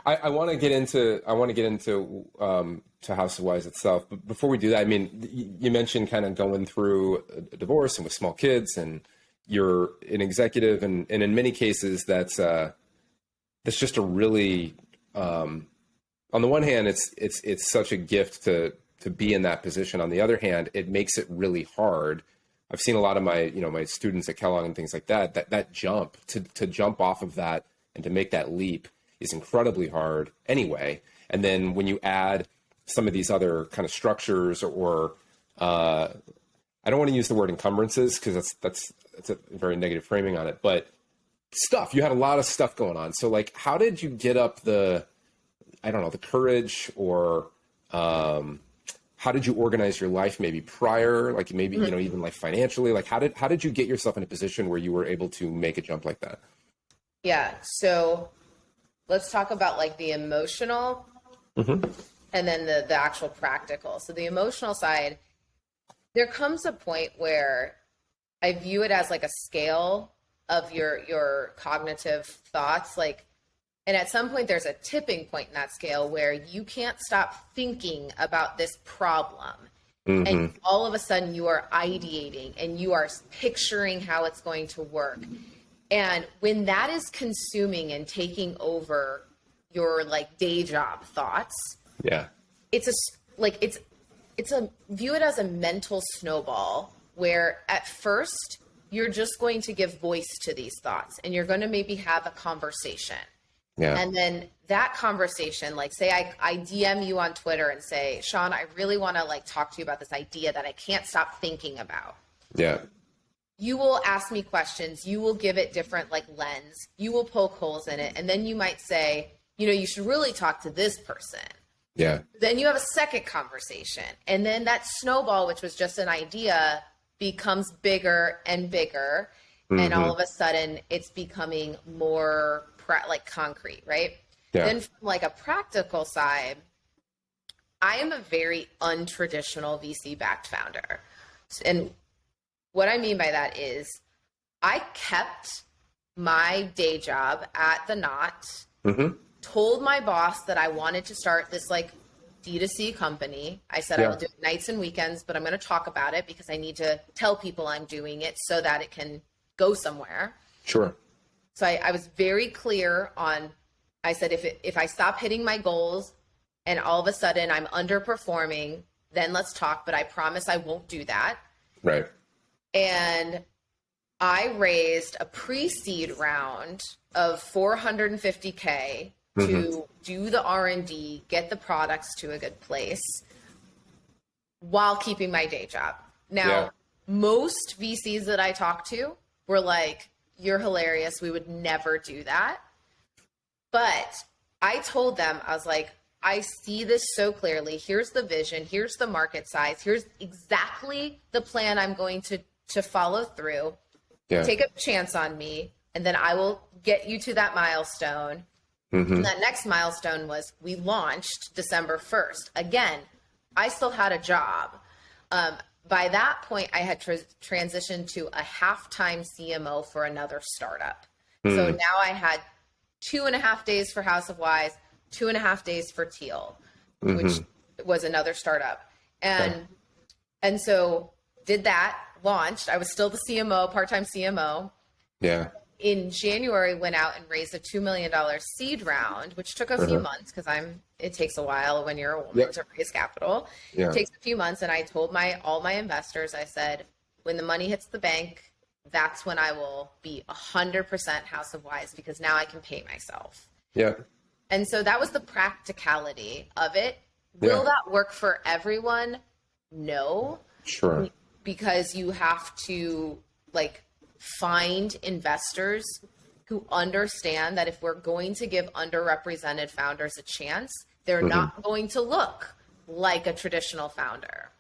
I want to get into to House of Wise itself, but before we do that, I mean, you mentioned kind of going through a divorce and with small kids, and you're an executive, and in many cases that's just a really on the one hand, it's such a gift to be in that position. On the other hand, it makes it really hard. I've seen a lot of my students at Kellogg and things like that jump to jump off of that and to make that leap is incredibly hard anyway. And then when you add some of these other kind of structures or I don't want to use the word encumbrances because that's a very negative framing on it, but you had a lot of stuff going on. So like, how did you get up the courage, or how did you organize your life maybe prior, like maybe, even like financially, like how did you get yourself in a position where you were able to make a jump like that? Yeah. So let's talk about like the emotional and then the actual practical. So the emotional side, there comes a point where I view it as like a scale of your cognitive thoughts. Like, and at some point there's a tipping point in that scale where you can't stop thinking about this problem. And all of a sudden you are ideating and you are picturing how it's going to work. And when that is consuming and taking over your like day job thoughts, it's view it as a mental snowball where at first you're just going to give voice to these thoughts and you're going to maybe have a conversation. Yeah. And then that conversation, like say I DM you on Twitter and say, Sean, I really want to like talk to you about this idea that I can't stop thinking about. Yeah. You will ask me questions. You will give it different like lens. You will poke holes in it. And then you might say, you should really talk to this person. Yeah. Then you have a second conversation. And then that snowball, which was just an idea, becomes bigger and bigger. And all of a sudden it's becoming more like concrete, right? Yeah. Then from like a practical side, I am a very untraditional VC backed founder. And what I mean by that is I kept my day job at the Knot, told my boss that I wanted to start this like D2C company. I said I will do it nights and weekends, but I'm going to talk about it because I need to tell people I'm doing it so that it can go somewhere. Sure. So I was very clear on, I said, if I stop hitting my goals and all of a sudden I'm underperforming, then let's talk, but I promise I won't do that. Right. And I raised a pre-seed round of $450K to do the R&D, get the products to a good place while keeping my day job. Now, most VCs that I talked to were like, you're hilarious. We would never do that. But I told them, I was like, I see this so clearly. Here's the vision. Here's the market size. Here's exactly the plan I'm going to follow through. Yeah. Take a chance on me, and then I will get you to that milestone. And that next milestone was we launched December 1st. Again, I still had a job. By that point, I had transitioned to a half-time CMO for another startup. So now I had 2.5 days for House of Wise, 2.5 days for Teal, which was another startup. And so did that, launched. I was still the CMO, part-time CMO. Yeah. In January, went out and raised a $2 million seed round, which took a few months because it takes a while when you're a woman to raise capital. It takes a few months. And I told all my investors, I said, when the money hits the bank, that's when I will be 100% House of Wise because now I can pay myself. Yeah. And so that was the practicality of it. Will that work for everyone? No. Sure. Because you have to find investors who understand that if we're going to give underrepresented founders a chance, they're not going to look like a traditional founder.